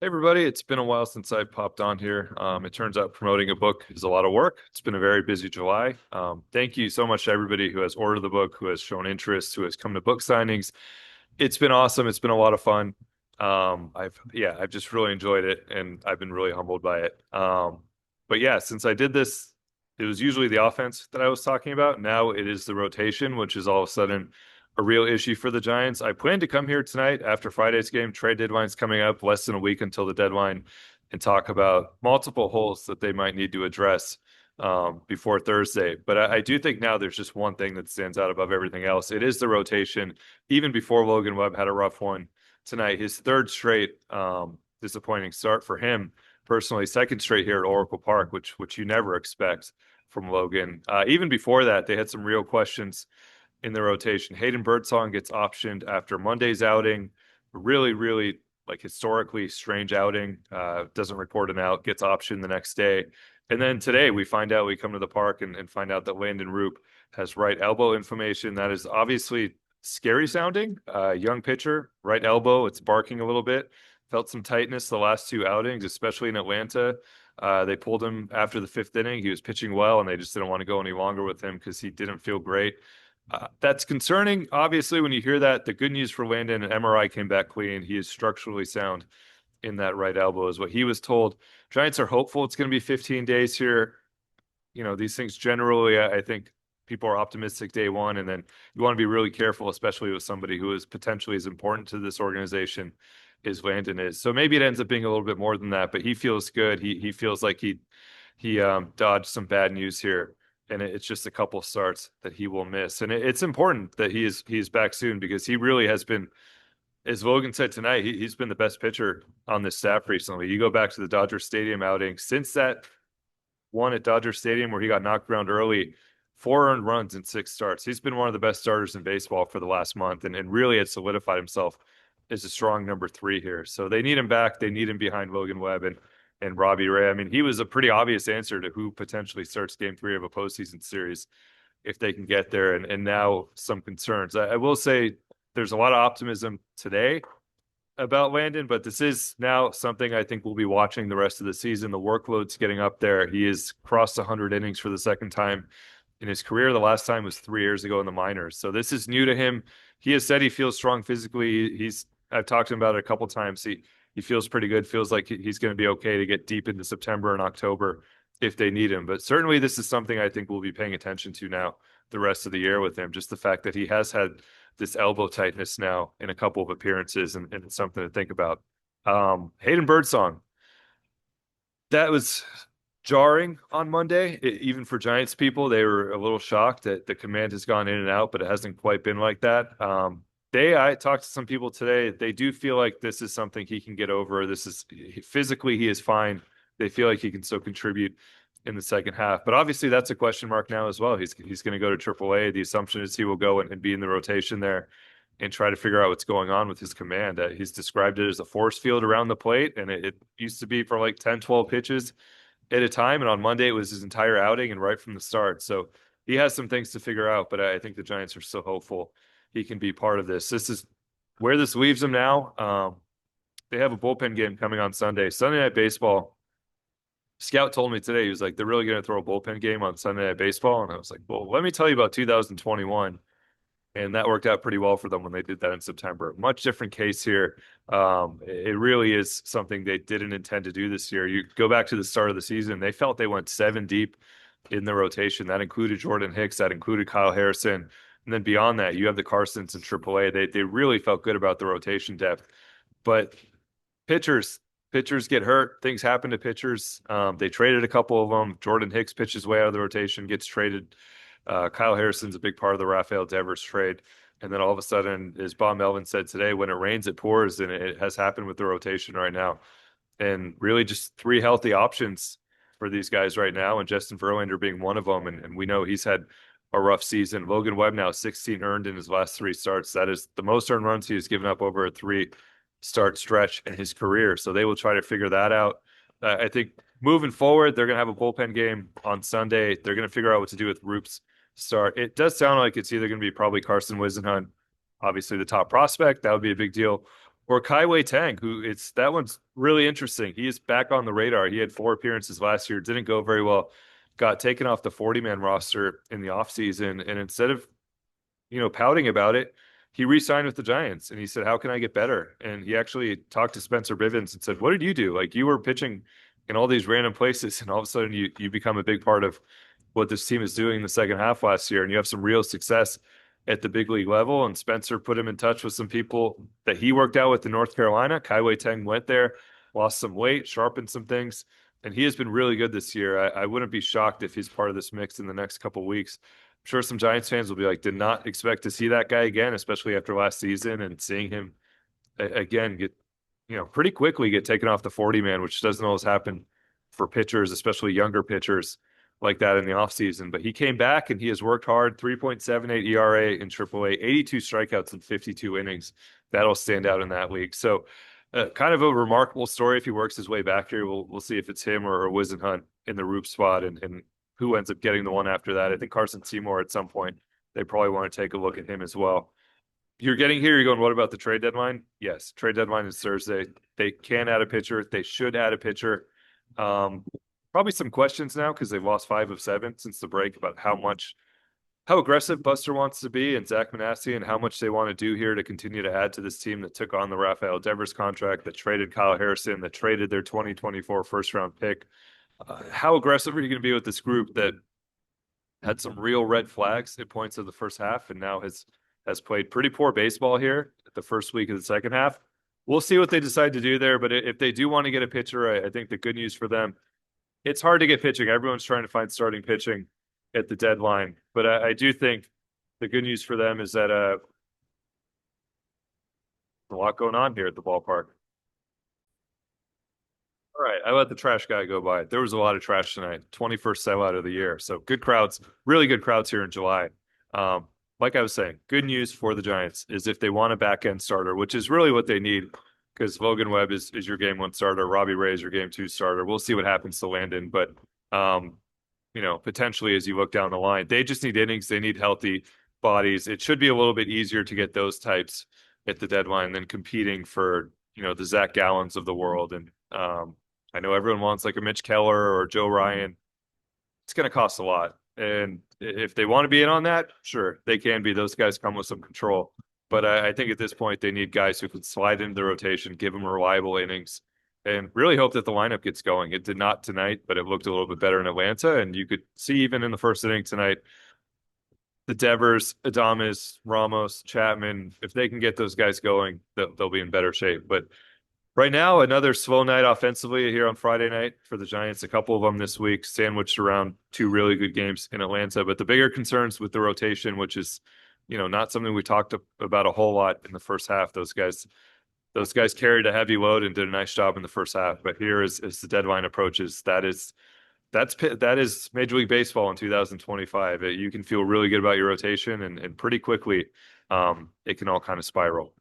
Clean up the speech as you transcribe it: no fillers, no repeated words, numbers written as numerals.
Hey everybody, it's been a while since I popped on here. It turns out promoting a book is a lot of work. It's been a very busy July. Thank you so much to everybody who has ordered the book, who has shown interest, who has come to book signings. It's been awesome. It's been a lot of fun. I've just really enjoyed it, and I've been really humbled by it. But yeah, since I did this, it was usually the offense that I was talking about. Now it is the rotation, which is all of a sudden a real issue for the Giants. I plan to come here tonight after Friday's game. Trade deadline's coming up, less than a week until the deadline, and talk about multiple holes that they might need to address before Thursday. But I do think now there's just one thing that stands out above everything else. It is the rotation. Even before Logan Webb had a rough one tonight, his third straight disappointing start for him personally, second straight here at Oracle Park, which you never expect from Logan. Even before that, they had some real questions in the rotation. Hayden Birdsong gets optioned after Monday's outing. Really, like historically strange outing. Doesn't report an out, gets optioned the next day. And then today we come to the park and find out that Landen Roupp has right elbow inflammation. That is obviously scary sounding. Young pitcher, right elbow. It's barking a little bit. Felt some tightness the last two outings, especially in Atlanta. They pulled him after the fifth inning. He was pitching well, and they just didn't want to go any longer with him because he didn't feel great. That's concerning. Obviously, when you hear that, the good news for Landen, an MRI came back clean. He is structurally sound in that right elbow, is what he was told. Giants are hopeful it's going to be 15 days here. You know, these things generally, I think people are optimistic day one, and then you want to be really careful, especially with somebody who is potentially as important to this organization as Landen is. So maybe it ends up being a little bit more than that, but he feels good. He feels like he dodged some bad news here, and it's just a couple starts that he will miss. And it's important that he's back soon because he really has been, as Logan said tonight, he's been the best pitcher on this staff recently. You go back to the Dodger Stadium outing, since that one at Dodger Stadium where he got knocked around early, 4 earned runs in 6 starts. He's been one of the best starters in baseball for the last month, and really had solidified himself as a strong number three here. So they need him back. They need him behind Logan Webb and Robbie Ray. I mean, he was a pretty obvious answer to who potentially starts game three of a postseason series if they can get there. And now some concerns. I will say there's a lot of optimism today about Landen, but this is now something I think we'll be watching the rest of the season. The workload's getting up there. He has crossed 100 innings for the second time in his career. The last time was 3 years ago in the minors. So this is new to him. He has said he feels strong physically. I've talked to him about it a couple times. He feels pretty good, feels like he's going to be okay to get deep into September and October if they need him. But certainly this is something I think we'll be paying attention to now the rest of the year with him. Just the fact that he has had this elbow tightness now in a couple of appearances, and it's something to think about. Hayden Birdsong, that was jarring on Monday. Even for Giants people, they were a little shocked that the command has gone in and out, but it hasn't quite been like that. I talked to some people today. They do feel like this is something he can get over. This is physically, he is fine. They feel like he can still contribute in the second half. But obviously, that's a question mark now as well. He's going to go to AAA. The assumption is he will go and be in the rotation there and try to figure out what's going on with his command. He's described it as a force field around the plate, and it used to be for like 10, 12 pitches at a time. And on Monday, it was his entire outing and right from the start. So he has some things to figure out, but I think the Giants are still hopeful he can be part of this. This is where this leaves him now. They have a bullpen game coming on Sunday. Sunday Night Baseball. Scout told me today, he was like, they're really going to throw a bullpen game on Sunday Night Baseball. And I was like, well, let me tell you about 2021. And that worked out pretty well for them when they did that in September. Much different case here. It really is something they didn't intend to do this year. You go back to the start of the season, they felt they went 7 deep in the rotation. That included Jordan Hicks, that included Kyle Harrison. And then beyond that, you have the Carsons in AAA. They really felt good about the rotation depth. But pitchers get hurt. Things happen to pitchers. They traded a couple of them. Jordan Hicks pitches way out of the rotation, gets traded. Kyle Harrison's a big part of the Rafael Devers trade. And then all of a sudden, as Bob Melvin said today, when it rains, it pours, and it has happened with the rotation right now. And really just 3 healthy options for these guys right now, and Justin Verlander being one of them. And we know he's had a rough season. Logan Webb now 16 earned in his last 3 starts. That is the most earned runs he has given up over a 3-start stretch in his career. So they will try to figure that out. I think moving forward, they're going to have a bullpen game on Sunday. They're going to figure out what to do with Roupp's start. It does sound like it's either going to be probably Carson Whisenhunt, obviously the top prospect. That would be a big deal. Or Kai Tang, who it's that one's really interesting. He is back on the radar. He had 4 appearances last year, didn't go very well, got taken off the 40-man roster in the offseason. And instead of, pouting about it, he re-signed with the Giants and he said, "How can I get better?" And he actually talked to Spencer Bivens and said, "What did you do? Like you were pitching in all these random places, and all of a sudden you become a big part of what this team is doing in the second half last year, and you have some real success at the big league level." And Spencer put him in touch with some people that he worked out with in North Carolina. Kai Teng went there, lost some weight, sharpened some things, and he has been really good this year. I wouldn't be shocked if he's part of this mix in the next couple of weeks. I'm sure some Giants fans will be like, did not expect to see that guy again, especially after last season, and seeing him again get, pretty quickly get taken off the 40 man, which doesn't always happen for pitchers, especially younger pitchers like that in the offseason. But he came back and he has worked hard. 3.78 ERA in AAA, 82 strikeouts in 52 innings. That'll stand out in that league. So kind of a remarkable story if he works his way back here. We'll see if it's him or Wisenhunt in the Roupp spot, and who ends up getting the one after that. I think Carson Seymour at some point, they probably want to take a look at him as well. You're getting here, you're going, what about the trade deadline? Yes, trade deadline is Thursday. They can add a pitcher. They should add a pitcher. Probably some questions now because they've lost 5 of 7 since the break about how aggressive Buster wants to be and Zach Manassi, and how much they want to do here to continue to add to this team that took on the Rafael Devers contract, that traded Kyle Harrison, that traded their 2024 first round pick. How aggressive are you going to be with this group that had some real red flags at points of the first half and now has played pretty poor baseball here at the first week of the second half? We'll see what they decide to do there. But if they do want to get a pitcher, I think the good news for them, it's hard to get pitching. Everyone's trying to find starting pitching at the deadline. But I do think the good news for them is that a lot going on here at the ballpark. All right, I let the trash guy go by. There was a lot of trash tonight. 21st sellout of the year. So good crowds, really good crowds here in July. Like I was saying, good news for the Giants is if they want a back end starter, which is really what they need, because Logan Webb is your game 1 starter. Robbie Ray is your game 2 starter. We'll see what happens to Landen, but potentially as you look down the line, they just need innings. They need healthy bodies. It should be a little bit easier to get those types at the deadline than competing for, the Zach Gallons of the world. And I know everyone wants like a Mitch Keller or Joe Ryan. It's going to cost a lot. And if they want to be in on that, sure, they can be. Those guys come with some control. But I think at this point, they need guys who can slide into the rotation, give them reliable innings, and really hope that the lineup gets going. It did not tonight, but it looked a little bit better in Atlanta. And you could see even in the first inning tonight, the Devers, Adames, Ramos, Chapman, if they can get those guys going, they'll be in better shape. But right now, another slow night offensively here on Friday night for the Giants. A couple of them this week, sandwiched around 2 really good games in Atlanta. But the bigger concerns with the rotation, which is, not something we talked about a whole lot in the first half. Those guys carried a heavy load and did a nice job in the first half. But here, as the deadline approaches, that is Major League Baseball in 2025. You can feel really good about your rotation, and pretty quickly, it can all kind of spiral.